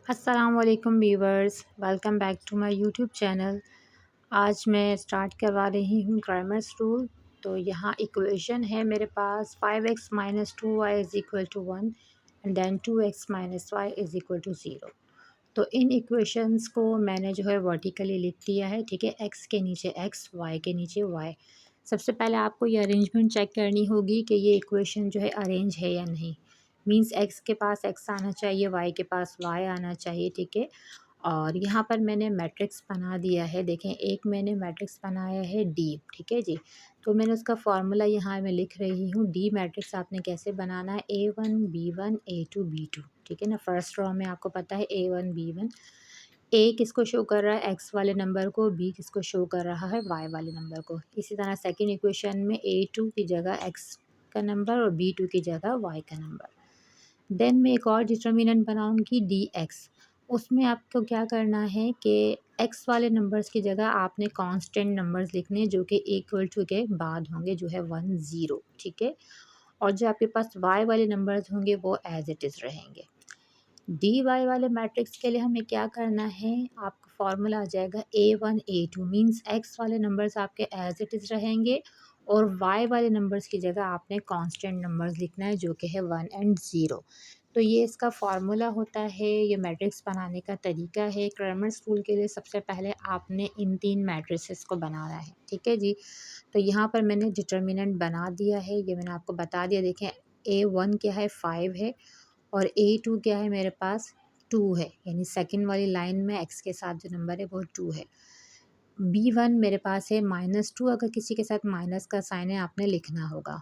अस्सलामुअलैकुम viewers, welcome back to my YouTube channel. आज मैं स्टार्ट करवा रही हूँ ग्रामर्स रूल। तो यहाँ इक्वेशन है मेरे पास 5x minus 2y is equal to 1 and then 2x minus y is equal to 0। तो इन इक्वेशंस को मैंने जो है वर्टिकली लिख दिया है, ठीक है। x के नीचे x, y के नीचे y। सबसे पहले आपको ये अरेंजमेंट चेक करनी होगी कि ये इक्वेशन जो है अरेंज है या नहीं। मींस x के पास x आना चाहिए, y के पास y आना चाहिए, ठीक है। और यहाँ पर मैंने मैट्रिक्स बना दिया है। देखें, एक मैंने मैट्रिक्स बनाया है डी, ठीक है जी। तो मैंने उसका फार्मूला यहाँ मैं लिख रही हूँ। डी मैट्रिक्स आपने कैसे बनाना है, A1 B1 A2 B2, ठीक है ना। फर्स्ट रो में आपको पता है A1 B1। ए किसको शो कर रहा है, एक्स वाले नंबर को, बी किसको शो कर रहा है, वाई वाले नंबर को। इसी तरह सेकेंड इक्वेशन में A2 की जगह एक्स का नंबर और B2 की जगह वाई का नंबर। देन मैं एक और डिटर्मिनेंट बनाऊंगी डी एक्स। उसमें आपको क्या करना है कि एक्स वाले नंबर्स की जगह आपने कांस्टेंट नंबर्स लिखने जो कि इक्वल टू के बाद होंगे, जो है 1 0, ठीक है। और जो आपके पास वाई वाले नंबर्स होंगे वो एज इट इज़ रहेंगे। डी वाई वाले मैट्रिक्स के लिए हमें क्या करना है, आपका फॉर्मूला आ जाएगा A1 A2, मींस एक्स वाले नंबर्स आपके एज इट इज़ रहेंगे और वाई वाले नंबर्स की जगह आपने कांस्टेंट नंबर्स लिखना है जो कि है 1 एंड 0। तो ये इसका फार्मूला होता है, ये मैट्रिक्स बनाने का तरीका है। ग्रामर्स रूल के लिए सबसे पहले आपने इन तीन मैट्रिसेस को बनाना है, ठीक है जी। तो यहाँ पर मैंने डिटर्मिनेंट बना दिया है, ये मैंने आपको बता दिया। देखें, A1 क्या है, 5 है, और A2 क्या है मेरे पास, 2 है, यानी सेकंड वाली लाइन में x के साथ जो नंबर है वो 2 है। B1 मेरे पास है -2, अगर किसी के साथ माइनस का साइन है आपने लिखना होगा।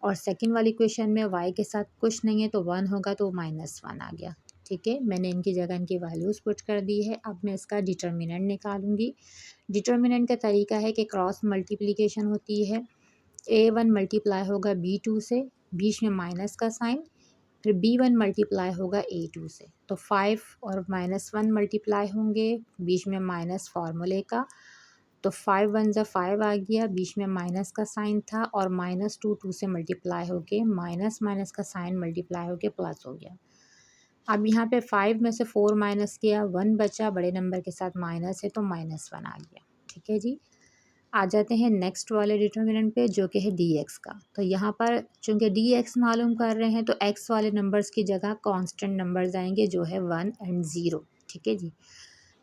और सेकंड वाली इक्वेशन में y के साथ कुछ नहीं है तो 1 होगा, तो -1 आ गया, ठीक है। मैंने इनकी जगह इनकी वैल्यूज़ पुट कर दी है। अब मैं इसका डिटर्मिनेंट निकालूंगी। डिटर्मिनेंट का तरीका है कि क्रॉस मल्टीप्लिकेशन होती है। A1 मल्टीप्लाई होगा B2 से, बीच में माइनस का साइन, फिर B1 मल्टीप्लाई होगा A2 से। तो 5 और -1 मल्टीप्लाई होंगे, बीच में माइनस फार्मूले का। तो 5 1 ज़ा 5 आ गया, बीच में माइनस का साइन था, और -2 2 से मल्टीप्लाई होके माइनस माइनस का साइन मल्टीप्लाई होके प्लस हो गया। अब यहाँ पे 5 में से 4 माइनस किया, 1 बचा, बड़े नंबर के साथ माइनस है तो -1 आ गया, ठीक है जी। आ जाते हैं नेक्स्ट वाले डिटर्मिनेंट पे जो कि है डी एक्स का। तो यहाँ पर चूँकि डी एक्स मालूम कर रहे हैं तो एक्स वाले नंबर्स की जगह कांस्टेंट नंबर्स आएंगे जो है 1 एंड 0, ठीक है जी।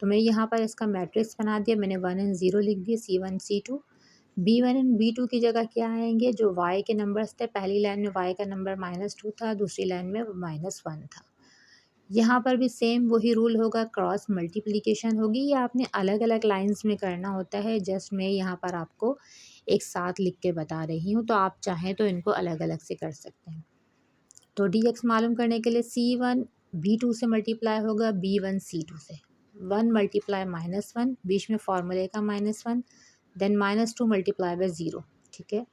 तो मैं यहाँ पर इसका मैट्रिक्स बना दिया, मैंने 1 एंड 0 लिख दिया, C1 C2। B1 and B2 की जगह क्या आएंगे, जो y के नंबर्स थे। पहली लाइन में y का नंबर -2 था, दूसरी लाइन में -1 था। यहाँ पर भी सेम वही रूल होगा, क्रॉस मल्टीप्लिकेशन होगी। ये आपने अलग अलग लाइंस में करना होता है, जस्ट मैं यहाँ पर आपको एक साथ लिख के बता रही हूँ, तो आप चाहें तो इनको अलग अलग से कर सकते हैं। तो डी एक्स मालूम करने के लिए C1 B2 से मल्टीप्लाई होगा B1 C2 से। 1 मल्टीप्लाई -1, बीच में फार्मूले का -1, देन -2 मल्टीप्लाई बाय 0, ठीक है।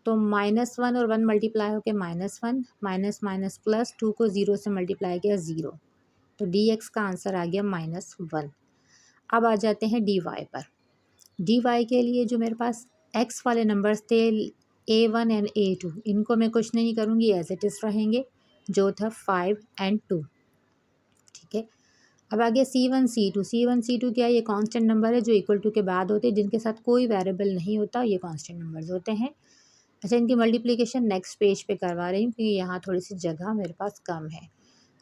तो -1 और 1 मल्टीप्लाई होकर -1, माइनस माइनस प्लस, 2 को 0 से मल्टीप्लाई किया 0। तो डी एक्स का आंसर आ गया -1। अब आ जाते हैं डी वाई पर। डी वाई के लिए जो मेरे पास एक्स वाले नंबर्स थे, A1 एंड A2, इनको मैं कुछ नहीं करूँगी, एज इट इज़ रहेंगे, जो था 5 एंड 2, ठीक है। अब आ गया C1 C2। C1 C2 क्या है, ये कांस्टेंट नंबर है जो इक्वल टू के बाद होते हैं, जिनके साथ कोई वेरिएबल नहीं होता, ये कांस्टेंट नंबर्स होते हैं। अच्छा, इनकी मल्टीप्लिकेशन नेक्स्ट पेज पे करवा रही हूँ क्योंकि यहाँ थोड़ी सी जगह मेरे पास कम है।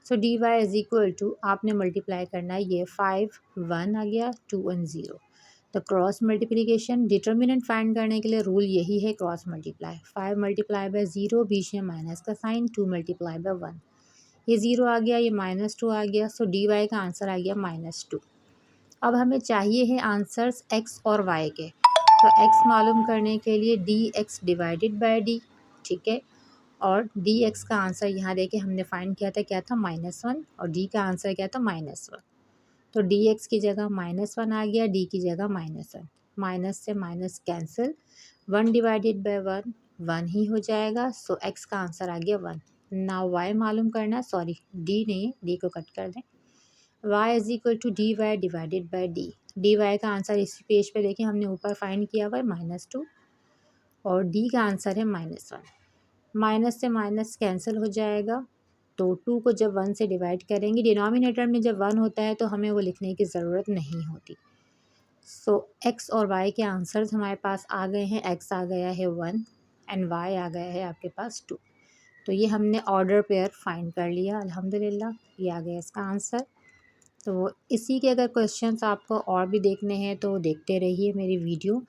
So D Y is equal to, आपने मल्टीप्लाई करना है, ये 5 1 आ गया, 2 एंड 0। तो क्रॉस मल्टीप्लिकेशन डिटर्मिनेंट फाइंड करने के लिए रूल यही है, क्रॉस मल्टीप्लाई। 5 मल्टीप्लाई बाय 0, बीच में माइनस का साइन, 2 मल्टीप्लाई बाय 1, ये 0 आ गया, ये -2 आ गया। सो डी वाई का आंसर आ गया -2। अब हमें चाहिए है आंसर्स एक्स और वाई के। तो एक्स मालूम करने के लिए D x divided by D, ठीक है। और डी एक्स का आंसर यहाँ देके हमने फाइंड किया था, क्या था, -1, और डी का आंसर क्या था, -1। तो डी एक्स की जगह -1 आ गया, डी की जगह -1। माइनस से माइनस कैंसिल, 1 डिवाइडेड बाय 1 1 ही हो जाएगा। सो एक्स का आंसर आ गया 1। नाउ वाई मालूम करना, सॉरी डी नहीं, डी को कट कर दें। Y is equal to D y divided by D. D y का आंसर इसी पेज पे देखिए हमने ऊपर फाइंड किया हुआ है -2, और डी का आंसर है -1। माइनस से माइनस कैंसिल हो जाएगा, तो 2 को जब 1 से डिवाइड करेंगे, डिनोमिनेटर में जब 1 होता है तो हमें वो लिखने की ज़रूरत नहीं होती। सो एक्स और वाई के आंसर्स हमारे पास आ गए हैं। एक्स आ गया है 1 एंड वाई आ गया है आपके पास 2। तो ये हमने ऑर्डर पेयर फाइंड कर लिया अल्हम्दुलिल्लाह, ये आ गया इसका आंसर। तो इसी के अगर क्वेश्चंस आपको और भी देखने हैं तो देखते रहिए मेरी वीडियो।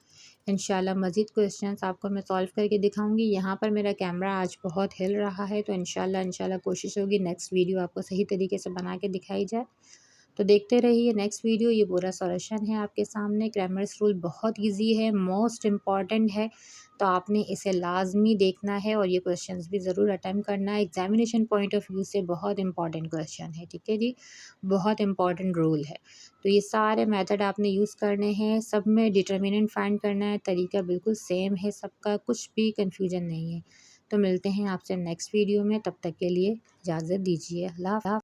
इंशाल्लाह मज़ीद क्वेश्चंस आपको मैं सॉल्व करके दिखाऊंगी। यहाँ पर मेरा कैमरा आज बहुत हिल रहा है, तो इंशाल्लाह कोशिश होगी नेक्स्ट वीडियो आपको सही तरीके से बना के दिखाई जाए। तो देखते रहिए नेक्स्ट वीडियो। ये पूरा सॉल्यूशन है आपके सामने। क्रैमर्स रूल बहुत इजी है, मोस्ट इम्पॉर्टेंट है, तो आपने इसे लाजमी देखना है और ये क्वेश्चंस भी ज़रूर अटेम्प्ट करना है। एग्जामिनेशन पॉइंट ऑफ व्यू से बहुत इंपॉर्टेंट क्वेश्चन है, ठीक है जी, बहुत इंपॉर्टेंट रूल है। तो ये सारे मेथड आपने यूज़ करने हैं, सब में डिटर्मिनेंट फाइंड करना है, तरीका बिल्कुल सेम है सबका, कुछ भी कन्फ्यूजन नहीं है। तो मिलते हैं आपसे नेक्स्ट वीडियो में, तब तक के लिए इजाज़त दीजिए। अल्लाह।